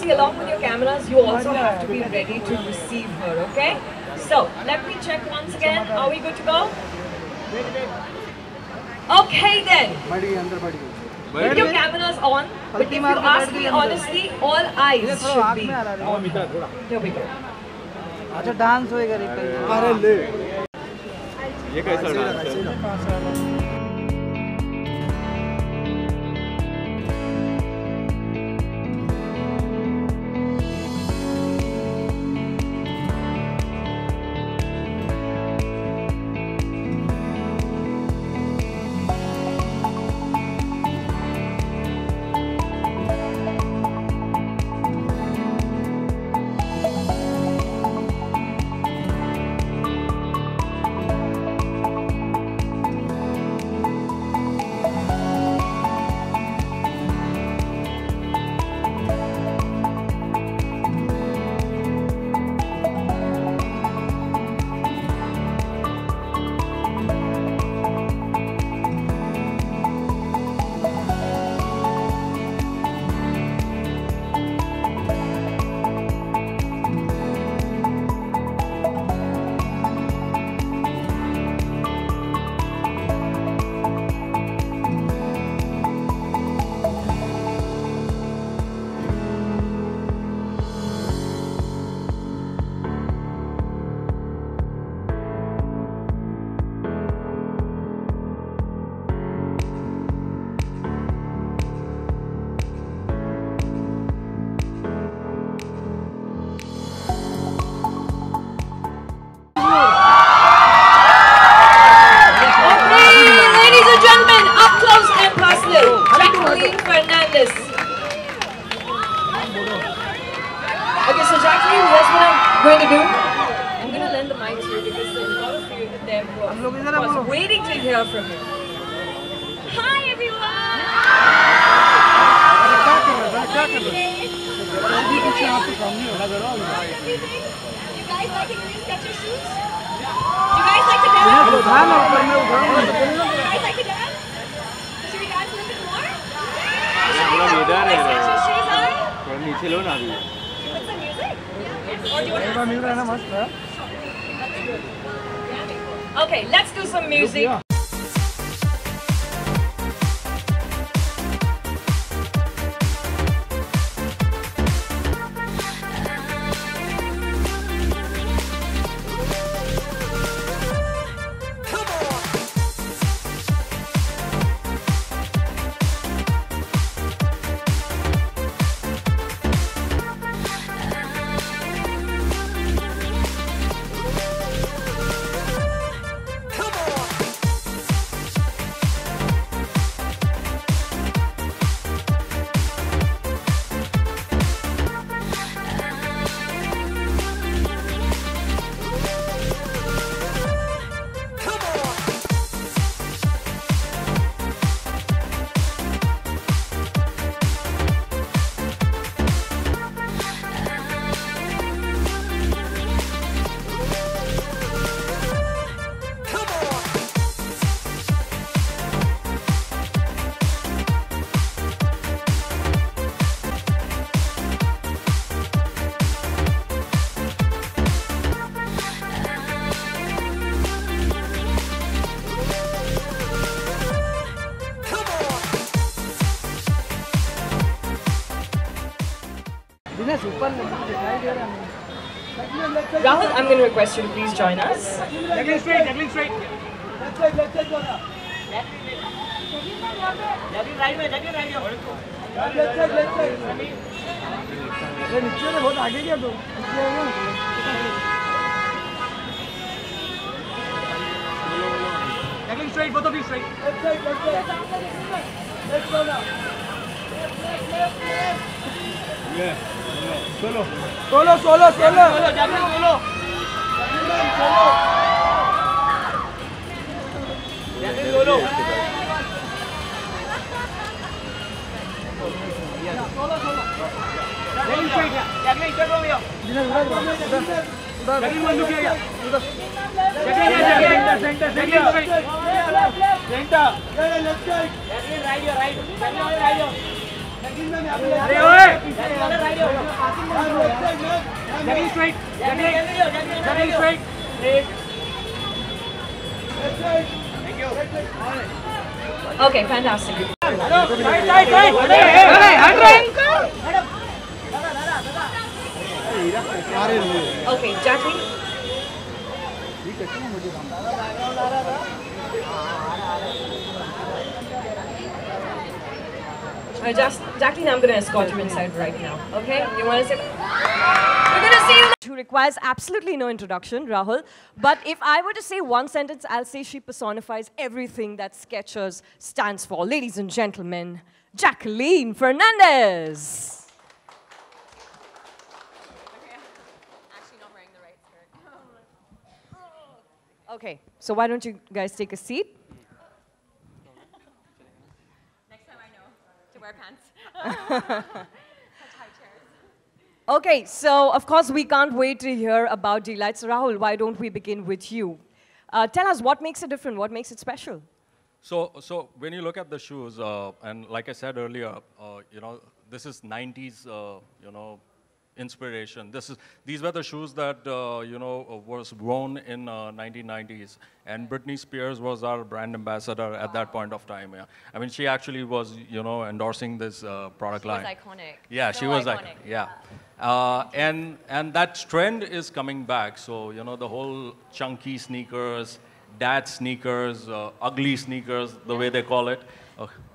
see, along with your cameras, you also have to be ready to receive her, okay? So, let me check once again. Are we good to go? Okay then. With your cameras on, but if you ask me honestly, all eyes should be on her. Here we go. अच्छा dance होएगा रे अरे ले ये कैसा dance है Jacquline Fernandez. Okay, so Jacqueline, here's what I'm going to do. I'm going to lend the mic to you because there's a lot of you there who are waiting to hear from you. Hi everyone! You guys like to use Skechers shoes? Do you guys like to dance? You guys like to dance? Should we dance a little bit more? Skechers shoes on? Put some music? Or do you want to Okay, let's do some music. Rahul, I'm going to request you to please join us. Jacqueline straight, Jacqueline straight. Left side, Jacqueline right में, Jacqueline right में. Left side. ये नीचे से बहुत आगे गया तो. Jacqueline straight, both of you straight. Left side. Let's go now. Yeah. Solo. Jacqueline, solo. Jacqueline straight. Jacqueline straight from here. Jacqueline one look here. Jacqueline center straight. Center. Left side. Jacqueline right here. Jacqueline right here. अरे ओए! Jacqueline straight. Jacqueline straight. Thank you. Okay, fantastic. Okay, Jacqueline. Jacqueline, I'm going to escort you inside right now. Okay? You want to sit? We're going to see you. Who requires absolutely no introduction, Rahul. But if I were to say one sentence, I'll say she personifies everything that Skechers stands for. Ladies and gentlemen, Jacqueline Fernandez. Okay, so why don't you guys take a seat? Next time I know to wear pants. Okay, so of course we can't wait to hear about Delights. Rahul, why don't we begin with you? Tell us what makes it different, what makes it special? So when you look at the shoes, and like I said earlier, you know, this is 90s, you know, inspiration. These were the shoes that, you know, was worn in 1990s. And Britney Spears was our brand ambassador at that point of time. Yeah. I mean, she actually was, you know, endorsing this product line. She was iconic. Yeah, So she was iconic. Yeah. And that trend is coming back. So, you know, the whole chunky sneakers, dad sneakers, ugly sneakers, the way they call it.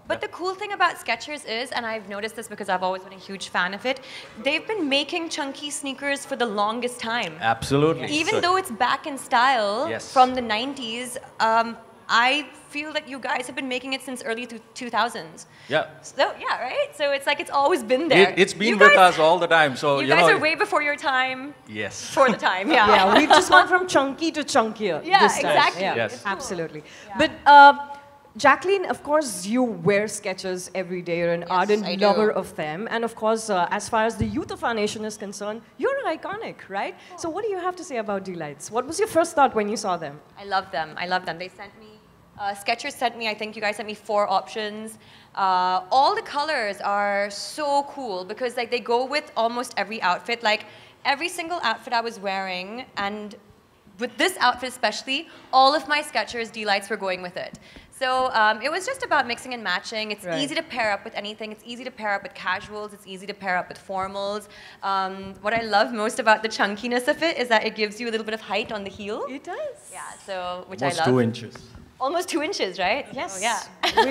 But the cool thing about Skechers is, and I've noticed this because I've always been a huge fan of it, they've been making chunky sneakers for the longest time. Absolutely. Even though it's back in style from the 90s, I feel that you guys have been making it since early 2000s. Yeah. So, yeah, right? So it's like it's always been there. It's been with us all the time. So, you guys are way before your time. Yes. For the time, yeah. Yeah, we've just gone from chunky to chunkier. Yeah, this time. exactly. Yeah, Yes. absolutely. Yeah. But Jacqueline, of course, you wear Skechers every day. You're an ardent I do. lover of them. And of course, as far as the youth of our nation is concerned, you're iconic, right? So what do you have to say about Delights? What was your first thought when you saw them? I love them. I love them. They sent me, Skechers sent me, I think you guys sent me 4 options. All the colors are so cool because like they go with almost every outfit. Like every single outfit I was wearing, and with this outfit especially, all of my Skechers Delights were going with it. So it was just about mixing and matching. It's easy to pair up with anything. It's easy to pair up with casuals. It's easy to pair up with formals. What I love most about the chunkiness of it is that it gives you a little bit of height on the heel. It does. Yeah, so which Almost I love. 2 inches. Almost 2 inches, right? Yes. Oh, yeah.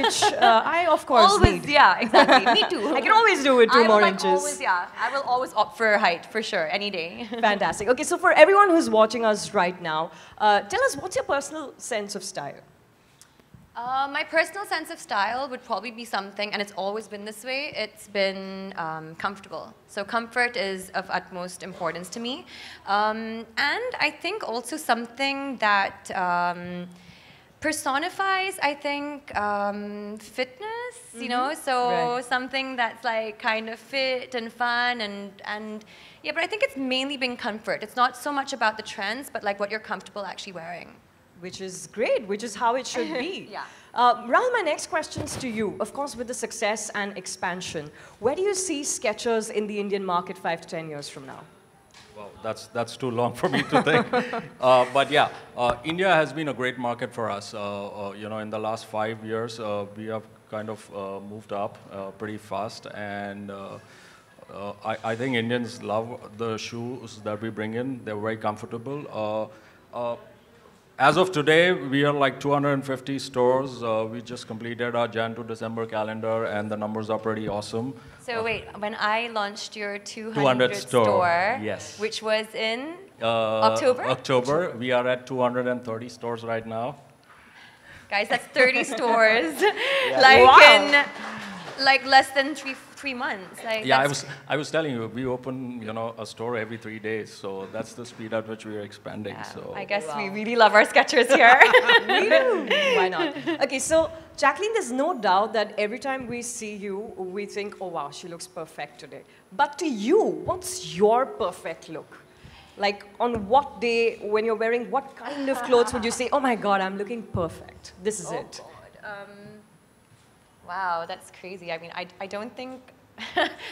Which I, of course, Always, need. yeah, exactly. Me too. I can always do with 2 more inches. Always, yeah. I will always opt for height, for sure, any day. Fantastic. Okay, so for everyone who's watching us right now, tell us, what's your personal sense of style? My personal sense of style would probably be something, and it's always been this way, it's been comfortable. So comfort is of utmost importance to me. And I think also something that personifies, I think, fitness, you know? So something that's like kind of fit and fun and yeah, but I think it's mainly been comfort. It's not so much about the trends, but like what you're comfortable actually wearing. Which is great, which is how it should be. Yeah. Rahul, my next question's to you. Of course, with the success and expansion, where do you see Skechers in the Indian market 5 to 10 years from now? Well, that's too long for me to think. But yeah, India has been a great market for us. You know, in the last 5 years, we have kind of moved up pretty fast, and I think Indians love the shoes that we bring in. They're very comfortable. As of today, we are like 250 stores. We just completed our Jan to December calendar, and the numbers are pretty awesome. So wait, when I launched your 200 store, yes, which was in October? October. We are at 230 stores right now. Guys, that's 30 stores. Yeah. Like Wow. in like less than three months. Like Yeah, I was telling you, we open, you know, a store every 3 days, so that's the speed at which we are expanding. Yeah, So I guess we really love our Skechers here. We do. Why not? Okay, so Jacqueline, there's no doubt that every time we see you, we think, oh wow, she looks perfect today. But to you, what's your perfect look? Like on what day, when you're wearing what kind of clothes would you say, oh my God, I'm looking perfect. This is it. God. Wow, that's crazy. I mean, I don't think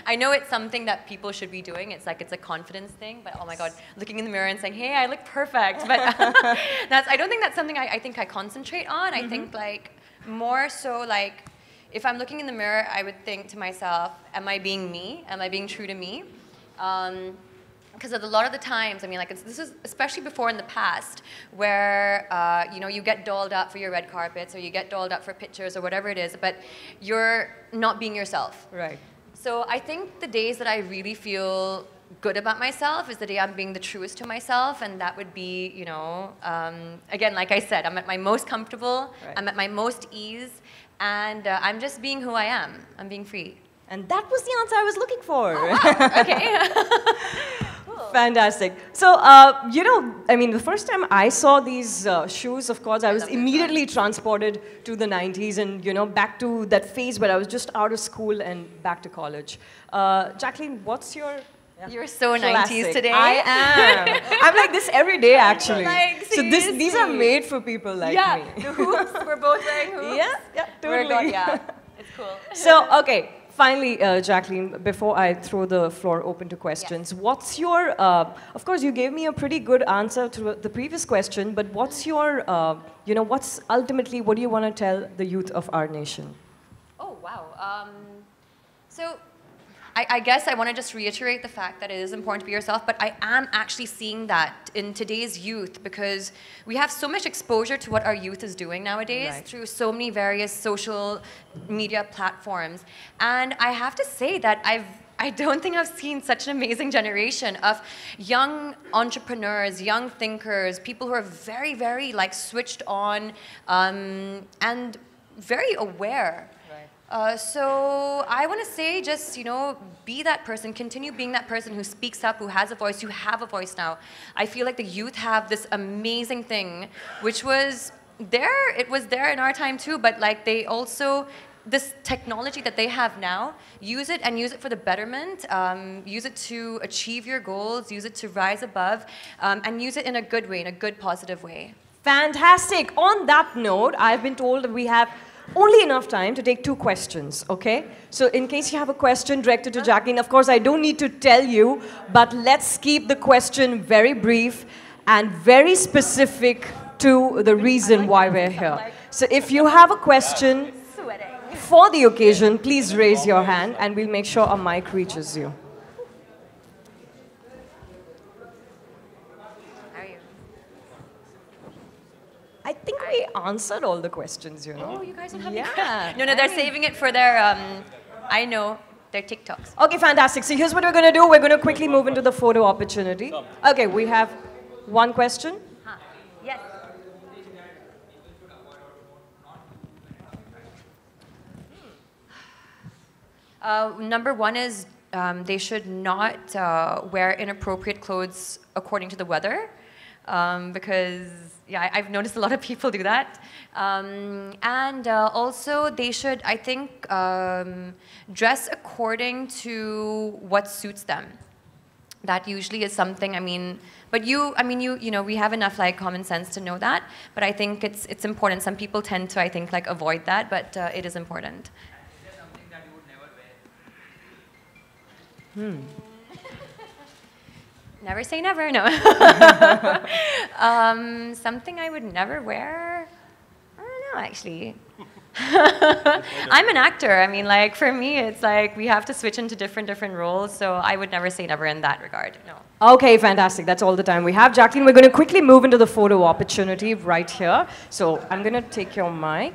I know it's something that people should be doing. It's like it's a confidence thing, but oh my God, looking in the mirror and saying, hey, I look perfect. But I don't think that's something I think I concentrate on. I think like more so like if I'm looking in the mirror, I would think to myself, am I being me? Am I being true to me? Because a lot of the times, I mean, like this is especially before in the past, where you know, you get dolled up for your red carpets, or you get dolled up for pictures, or whatever it is, but you're not being yourself. Right. So I think the days that I really feel good about myself is the day I'm being the truest to myself, and that would be, you know, again, like I said, I'm at my most comfortable, Right. I'm at my most ease, and I'm just being who I am. I'm being free. And that was the answer I was looking for. Okay. Fantastic. So, you know, I mean, the first time I saw these shoes, of course, I was immediately transported to the 90s and, you know, back to that phase where I was just out of school and back to college. Jacqueline, what's your You're so classic? 90s today. I am. I'm like this every day, actually. Like, so these are made for people like me. The hoops, we're both wearing hoops. Yeah, totally. It's cool. So, okay. Finally, Jacqueline, before I throw the floor open to questions, what's your, of course, you gave me a pretty good answer to the previous question, but what's your, you know, what's ultimately, what do you want to tell the youth of our nation? Oh, wow. So I guess I want to just reiterate the fact that it is important to be yourself, but I am actually seeing that in today's youth because we have so much exposure to what our youth is doing nowadays through so many various social media platforms. And I have to say that I don't think I've seen such an amazing generation of young entrepreneurs, young thinkers, people who are very, very like switched on and very aware. So I want to say just, you know, be that person, continue being that person who speaks up, who has a voice. You have a voice now. I feel like the youth have this amazing thing, which was there, it was there in our time too, but like they also, this technology that they have now, use it and use it for the betterment, use it to achieve your goals, use it to rise above, and use it in a good way, in a good, positive way. Fantastic. On that note, I've been told that we have only enough time to take 2 questions, okay? So in case you have a question directed to Jacqueline, of course, I don't need to tell you, but let's keep the question very brief and very specific to the reason why we're here. So if you have a question for the occasion, please raise your hand and we'll make sure a mic reaches you. I think we answered all the questions, you know. Oh, you guys don't have Yeah. No, they're saving it for their, I know, their TikToks. Okay, fantastic. So here's what we're going to do. We're going to quickly move into the photo opportunity. Okay, we have one question. Yes. Number 1 is they should not wear inappropriate clothes according to the weather because yeah, I've noticed a lot of people do that. And also they should, I think, dress according to what suits them. That usually is something, I mean, but you know, we have enough like common sense to know that, but I think it's important. Some people tend to, I think, like avoid that, but it is important. Is there something that you would never wear? Never say never, no. Something I would never wear? I don't know, actually. I'm an actor. I mean, like, for me, it's like we have to switch into different roles, so I would never say never in that regard, no. Okay, fantastic. That's all the time we have. Jacqueline, we're going to quickly move into the photo opportunity right here. So I'm going to take your mic.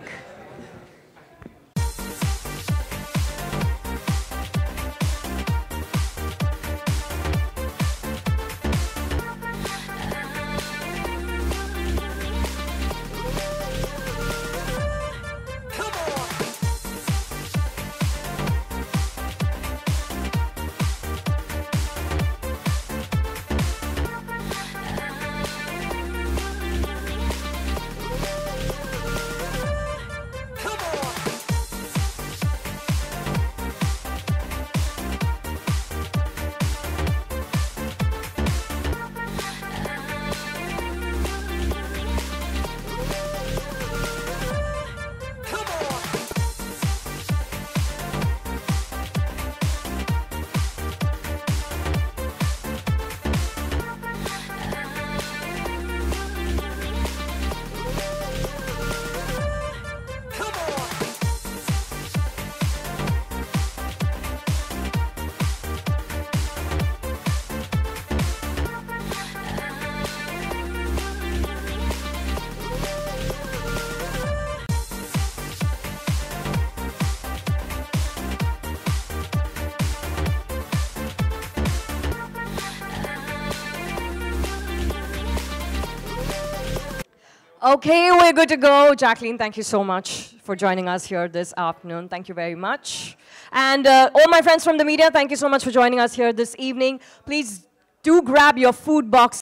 Okay, we're good to go. Jacquline, thank you so much for joining us here this afternoon. Thank you very much. And all my friends from the media, thank you so much for joining us here this evening. Please do grab your food box.